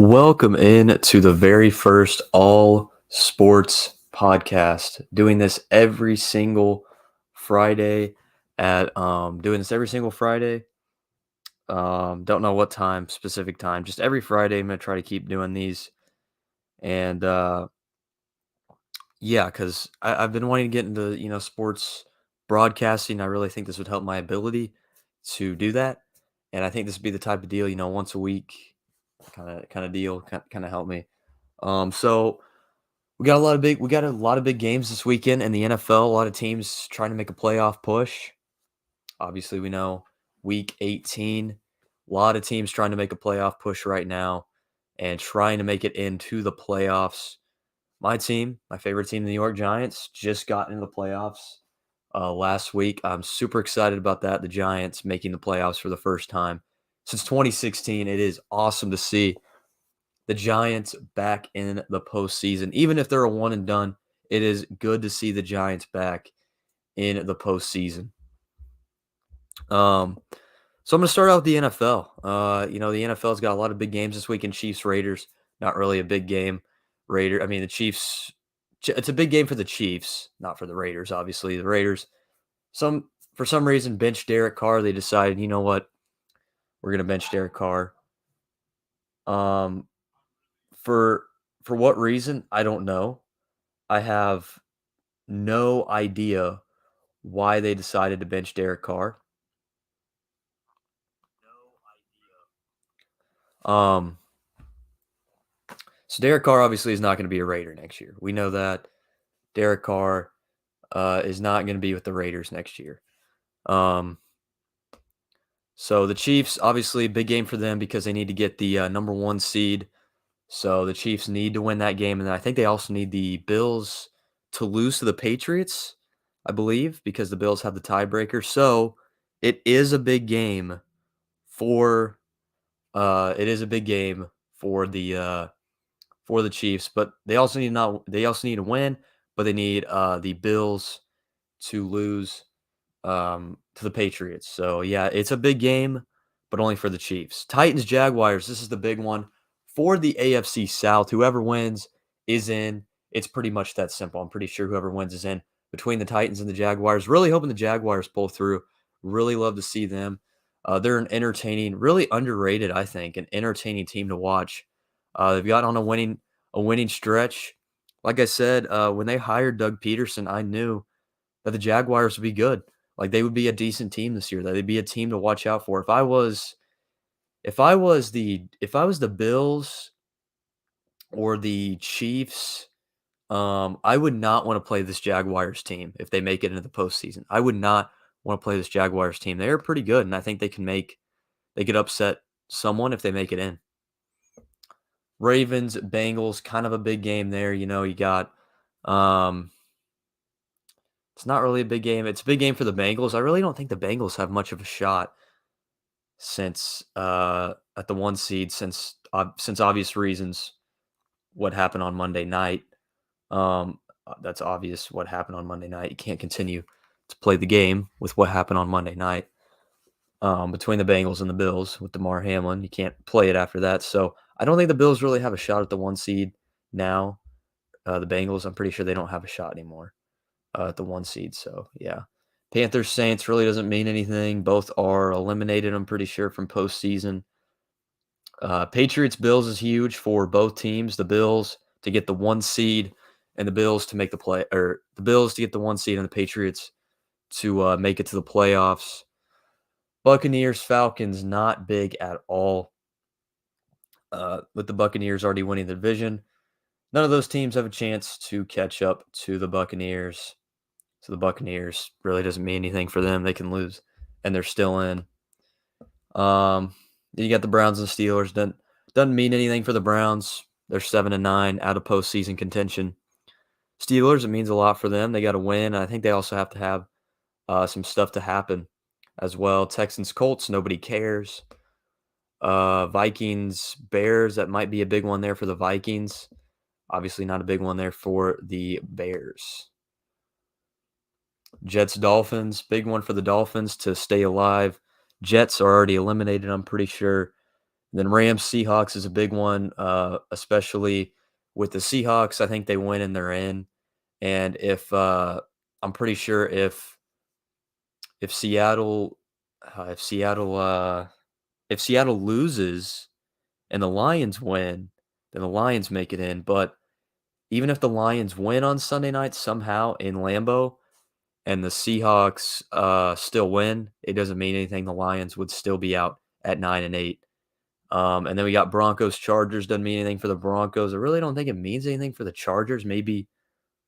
Welcome in to the very first all sports podcast. Doing this every single Friday at doing this every single Friday. Don't know what time, specific time. Just every Friday I'm gonna try to keep doing these. And yeah, because I've been wanting to get into, sports broadcasting. I really think this would help my ability to do that. And I think this would be the type of deal, once a week kind of deal, kind of help me. So we got a lot of big games this weekend in the NFL. A lot of teams trying to make a playoff push. Obviously, we know week 18, a lot of teams trying to make a playoff push right now and trying to make it into the playoffs. My team, my favorite team, the New York Giants, just got into the playoffs last week. I'm super excited about that. The Giants making the playoffs for the first time since 2016. It is awesome to see the Giants back in the postseason. Even if they're a one and done, it is good to see the Giants back in the postseason. So I'm going to start out with the NFL. The NFL's got a lot of big games this weekend. Chiefs, Raiders, not really a big game. The Chiefs, it's a big game for the Chiefs, not for the Raiders, obviously. The Raiders, for some reason, benched Derek Carr. They decided, you know what, we're going to bench Derek Carr. For what reason, I don't know. I have no idea why they decided to bench Derek Carr. Um, so Derek Carr obviously is not going to be a Raider next year. We know that. Derek Carr is not going to be with the Raiders next year. So the Chiefs, obviously, big game for them because they need to get the number 1 seed. So the Chiefs need to win that game, and I think they also need the Bills to lose to the Patriots, I believe, because the Bills have the tiebreaker. So it is a big game for the Chiefs, but they also need to win, but they need the Bills to lose to the Patriots. So yeah, it's a big game, but only for the Chiefs. Titans Jaguars, this is the big one for the AFC South. Whoever wins is in. It's pretty much that simple. I'm pretty sure whoever wins is in between the Titans and the Jaguars. Really hoping the Jaguars pull through. Really love to see them. They're an entertaining, really underrated, I think, an entertaining team to watch. They've got on a winning stretch. Like I said, when they hired Doug Peterson, I knew that the Jaguars would be good. Like they would be a decent team this year. That they'd be a team to watch out for. If I was the Bills or the Chiefs, I would not want to play this Jaguars team if they make it into the postseason. I would not want to play this Jaguars team. They're pretty good, and I think they could upset someone if they make it in. Ravens, Bengals, kind of a big game there. You got it's not really a big game. It's a big game for the Bengals. I really don't think the Bengals have much of a shot since at the 1 seed since obvious reasons what happened on Monday night. That's obvious what happened on Monday night. You can't continue to play the game with what happened on Monday night between the Bengals and the Bills with Damar Hamlin. You can't play it after that. So I don't think the Bills really have a shot at the 1 seed now. The Bengals, I'm pretty sure they don't have a shot anymore at the 1 seed. So yeah. Panthers Saints really doesn't mean anything. Both are eliminated, I'm pretty sure, from postseason. Patriots Bills is huge for both teams. The Bills to get the 1 seed, and the Bills to make the play, or the Bills to get the 1 seed, and the Patriots to make it to the playoffs. Buccaneers Falcons, not big at all. With the Buccaneers already winning the division, none of those teams have a chance to catch up to the Buccaneers. So the Buccaneers really doesn't mean anything for them. They can lose, and they're still in. You got the Browns and Steelers. Doesn't mean anything for the Browns. They're 7-9 out of postseason contention. Steelers, it means a lot for them. They got to win. I think they also have to have some stuff to happen as well. Texans Colts, nobody cares. Vikings Bears, that might be a big one there for the Vikings. Obviously not a big one there for the Bears. Jets Dolphins, big one for the Dolphins to stay alive. Jets are already eliminated, I'm pretty sure. Then Rams Seahawks is a big one, especially with the Seahawks. I think they win and they're in. And I'm pretty sure if Seattle if Seattle if Seattle loses and the Lions win, then the Lions make it in. But even if the Lions win on Sunday night somehow in Lambeau and the Seahawks still win, it doesn't mean anything. The Lions would still be out at 9-8. And then we got Broncos Chargers. Doesn't mean anything for the Broncos. I really don't think it means anything for the Chargers. Maybe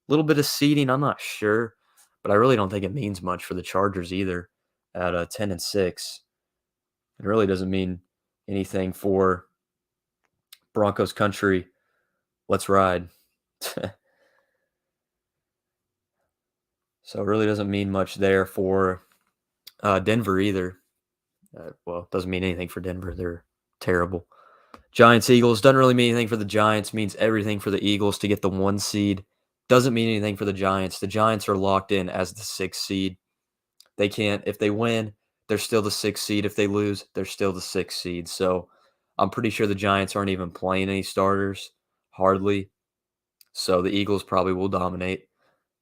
a little bit of seeding. I'm not sure, but I really don't think it means much for the Chargers either. At 10-6, it really doesn't mean anything for Broncos country. Let's ride. So it really doesn't mean much there for Denver either. Well, it doesn't mean anything for Denver. They're terrible. Giants Eagles doesn't really mean anything for the Giants. Means everything for the Eagles to get the 1 seed. Doesn't mean anything for the Giants. The Giants are locked in as the 6th seed. They can't. If they win, they're still the 6th seed. If they lose, they're still the 6th seed. So I'm pretty sure the Giants aren't even playing any starters, hardly. So the Eagles probably will dominate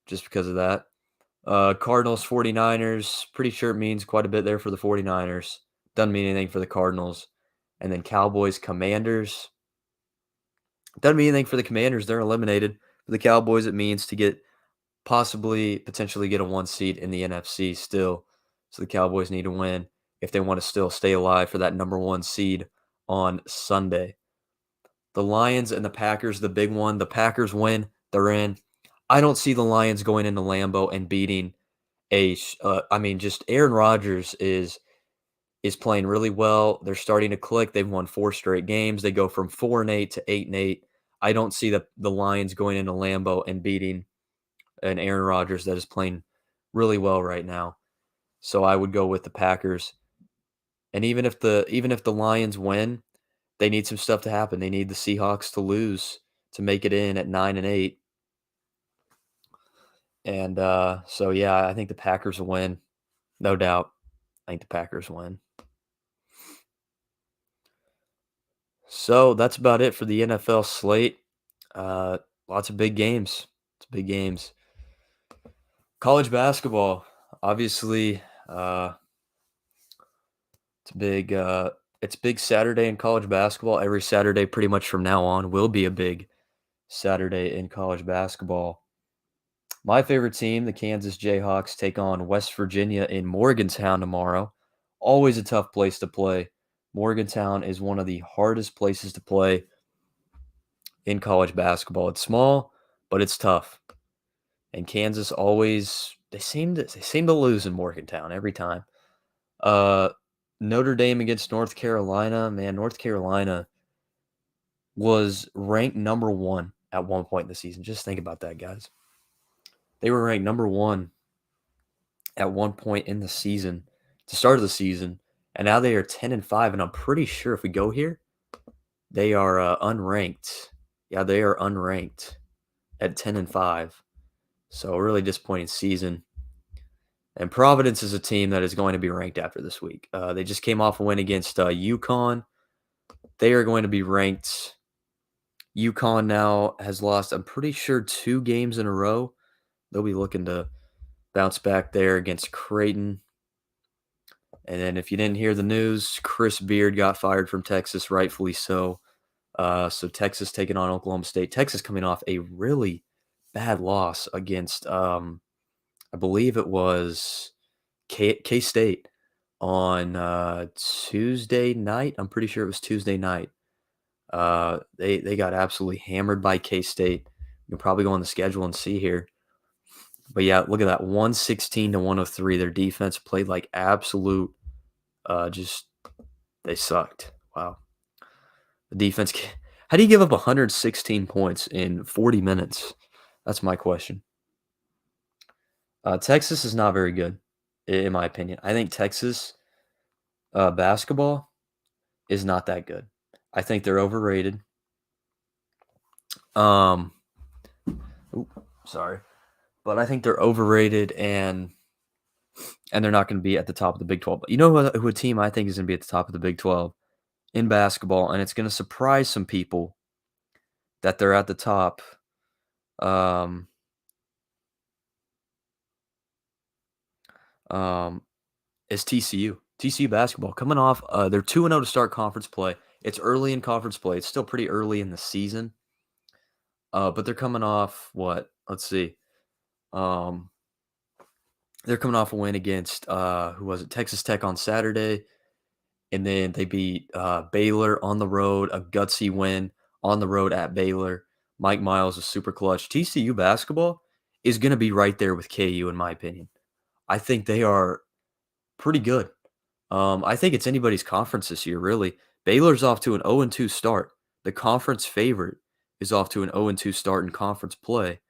just because of that. Cardinals, 49ers, pretty sure it means quite a bit there for the 49ers. Doesn't mean anything for the Cardinals. And then Cowboys, Commanders. Doesn't mean anything for the Commanders. They're eliminated. For the Cowboys, it means to get potentially get a 1 seed in the NFC still. So the Cowboys need to win if they want to still stay alive for that number 1 seed on Sunday. The Lions and the Packers, the big one. The Packers win. They're in. I don't see the Lions going into Lambeau and beating just Aaron Rodgers is playing really well. They're starting to click. They've won 4 straight games. They go from 4-8 to 8-8. I don't see the Lions going into Lambeau and beating an Aaron Rodgers that is playing really well right now. So I would go with the Packers. And even if the Lions win, they need some stuff to happen. They need the Seahawks to lose to make it in at 9-8. And so yeah, I think the Packers will win. No doubt. I think the Packers win. So that's about it for the NFL slate. Lots of big games. It's big games. College basketball, obviously, it's big Saturday in college basketball. Every Saturday, pretty much from now on, will be a big Saturday in college basketball. My favorite team, the Kansas Jayhawks, take on West Virginia in Morgantown tomorrow. Always a tough place to play. Morgantown is one of the hardest places to play in college basketball. It's small, but it's tough. And Kansas always they seem to lose in Morgantown every time. Notre Dame against North Carolina. Man, North Carolina was ranked number 1 at one point in the season. Just think about that, guys. They were ranked number 1 at one point in the season, to start of the season, and now they are 10-5. And I'm pretty sure if we go here, they are unranked. Yeah, they are unranked at 10-5. So a really disappointing season. And Providence is a team that is going to be ranked after this week. They just came off a win against UConn. They are going to be ranked. UConn now has lost, I'm pretty sure, 2 games in a row. They'll be looking to bounce back there against Creighton. And then if you didn't hear the news, Chris Beard got fired from Texas, rightfully so. So Texas taking on Oklahoma State. Texas coming off a really bad loss against, I believe it was K-State on Tuesday night. I'm pretty sure it was Tuesday night. They got absolutely hammered by K-State. You'll probably go on the schedule and see here. But yeah, look at that, 116-103. Their defense played like absolute, they sucked. Wow. The defense, how do you give up 116 points in 40 minutes? That's my question. Texas is not very good, in my opinion. I think Texas basketball is not that good. I think they're overrated. Sorry. But I think they're overrated, and they're not going to be at the top of the Big 12. But you know who a team I think is going to be at the top of the Big 12 in basketball, and it's going to surprise some people that they're at the top. Um, um, is TCU. TCU basketball coming off. They're 2-0 to start conference play. It's early in conference play. It's still pretty early in the season. But they're coming off what? Let's see. Um, they're coming off a win against who was it? Texas Tech on Saturday, and then they beat Baylor on the road, a gutsy win on the road at Baylor. Mike Miles is super clutch. TCU basketball is going to be right there with KU, in my opinion. I think they are pretty good. I think it's anybody's conference this year, really. Baylor's off to an 0-2 start. The conference favorite is off to an 0-2 start in conference play.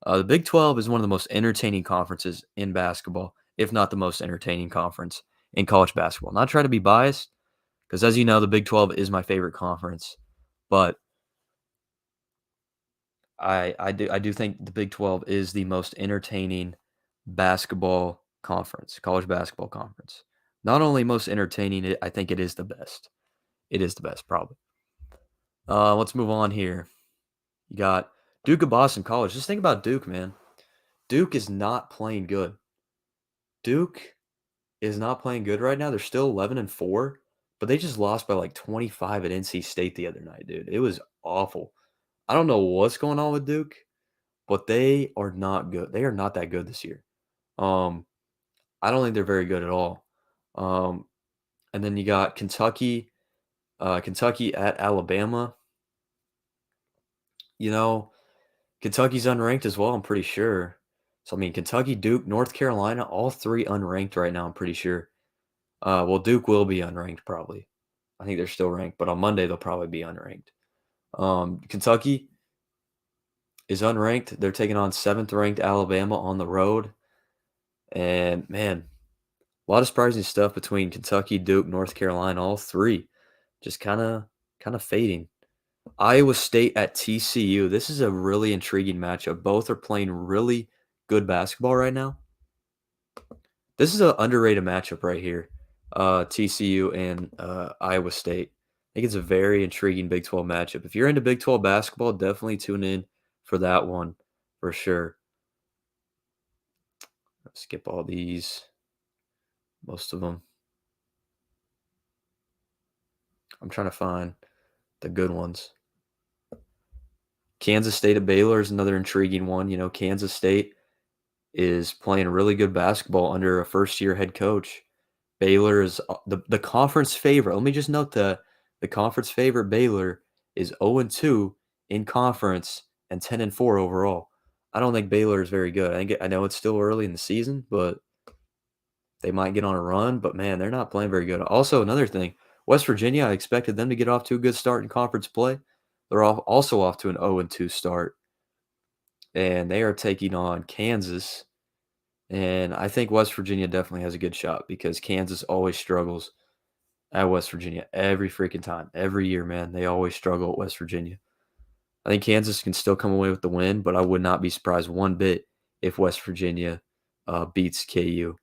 The Big 12 is one of the most entertaining conferences in basketball, if not the most entertaining conference in college basketball. Not trying to be biased, because as you know, the Big 12 is my favorite conference, but I do think the Big 12 is the most entertaining basketball conference, college basketball conference. Not only most entertaining, I think it is the best. It is the best, probably. Let's move on here. You got Duke of Boston College. Just think about Duke, man. Duke is not playing good. Duke is not playing good right now. They're still 11-4, but they just lost by like 25 at NC State the other night, dude. It was awful. I don't know what's going on with Duke, but they are not good. They are not that good this year. Um, I don't think they're very good at all. Um, and then you got Kentucky at Alabama. You know, Kentucky's unranked as well, I'm pretty sure. So, I mean, Kentucky, Duke, North Carolina, all three unranked right now, I'm pretty sure. Well, Duke will be unranked probably. I think they're still ranked, but on Monday they'll probably be unranked. Kentucky is unranked. They're taking on 7th ranked Alabama on the road. And man, a lot of surprising stuff between Kentucky, Duke, North Carolina, all three. Just kind of fading. Iowa State at TCU. This is a really intriguing matchup. Both are playing really good basketball right now. This is an underrated matchup right here. TCU and Iowa State. I think it's a very intriguing Big 12 matchup. If you're into Big 12 basketball, definitely tune in for that one for sure. Skip all these, most of them. I'm trying to find the good ones. Kansas State at Baylor is another intriguing one. You know, Kansas State is playing really good basketball under a first-year head coach. Baylor is the conference favorite. Let me just note that the conference favorite Baylor is 0-2 in conference and 10-4 overall. I don't think Baylor is very good. I know it's still early in the season, but they might get on a run. But man, they're not playing very good. Also, another thing, West Virginia, I expected them to get off to a good start in conference play. They're also off to an 0-2 start, and they are taking on Kansas. And I think West Virginia definitely has a good shot because Kansas always struggles at West Virginia every freaking time. Every year, man, they always struggle at West Virginia. I think Kansas can still come away with the win, but I would not be surprised one bit if West Virginia beats KU.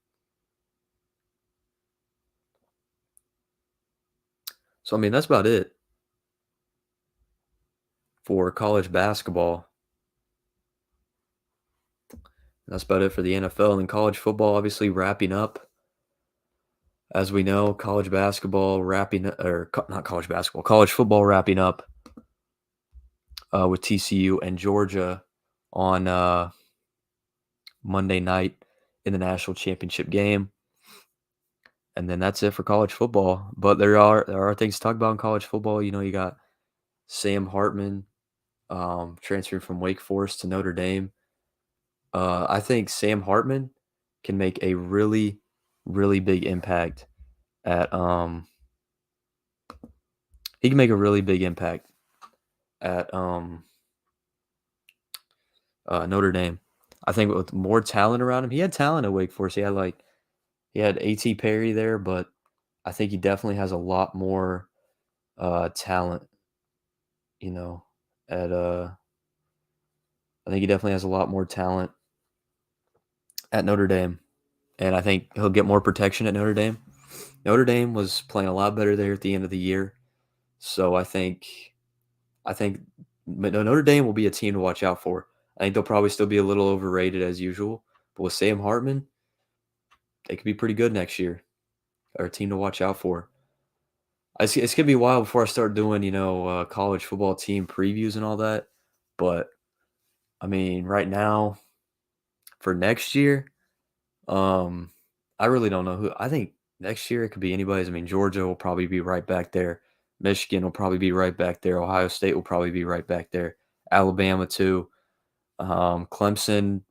So, I mean, that's about it for college basketball. That's about it for the NFL. And college football, obviously, wrapping up. As we know, college basketball wrapping or not college basketball, college football wrapping up with TCU and Georgia on Monday night in the national championship game. And then that's it for college football. But there are things to talk about in college football. You know, you got Sam Hartman transferring from Wake Forest to Notre Dame. I think Sam Hartman can make a really, really big impact at he can make a really big impact at Notre Dame. I think with more talent around him, he had talent at Wake Forest. He had A.T. Perry there, but I think he definitely has a lot more talent. You know, at I think he definitely has a lot more talent at Notre Dame, and I think he'll get more protection at Notre Dame. Notre Dame was playing a lot better there at the end of the year. So I think Notre Dame will be a team to watch out for. I think they'll probably still be a little overrated as usual, but with Sam Hartman, they could be pretty good next year. Or a team to watch out for. It's gonna be a while before I start doing college football team previews and all that. But I mean, right now for next year, um, I really don't know who. I think next year it could be anybody's. I mean, Georgia will probably be right back there. Michigan will probably be right back there. Ohio State will probably be right back there. Alabama too. Clemson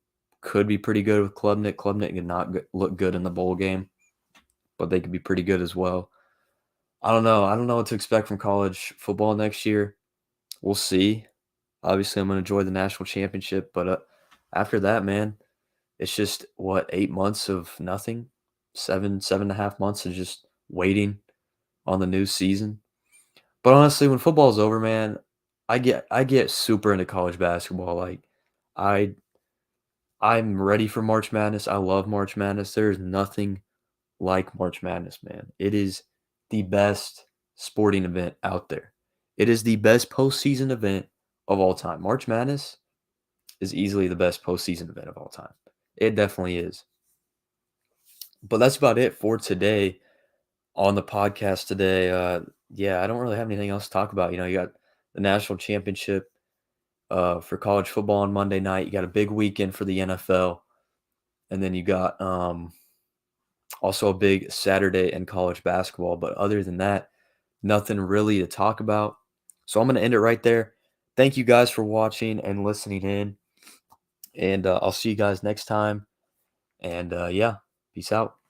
could be pretty good with Klubnik. Klubnik did not look good in the bowl game, but they could be pretty good as well. I don't know. I don't know what to expect from college football next year. We'll see. Obviously, I'm going to enjoy the national championship, but after that, man, it's just what 8 months of nothing, 7.5 months of just waiting on the new season. But honestly, when football's over, man, I get super into college basketball. Like, I I'm ready for March Madness. I love March Madness. There is nothing like March Madness, man. It is the best sporting event out there. It is the best postseason event of all time. March Madness is easily the best postseason event of all time. It definitely is. But that's about it for today on the podcast today. Yeah, I don't really have anything else to talk about. You got the national championship for college football on Monday night. You got a big weekend for the NFL, and then you got also a big Saturday in college basketball. But other than that, nothing really to talk about. So I'm going to end it right there. Thank you guys for watching and listening in. And I'll see you guys next time. And yeah, peace out.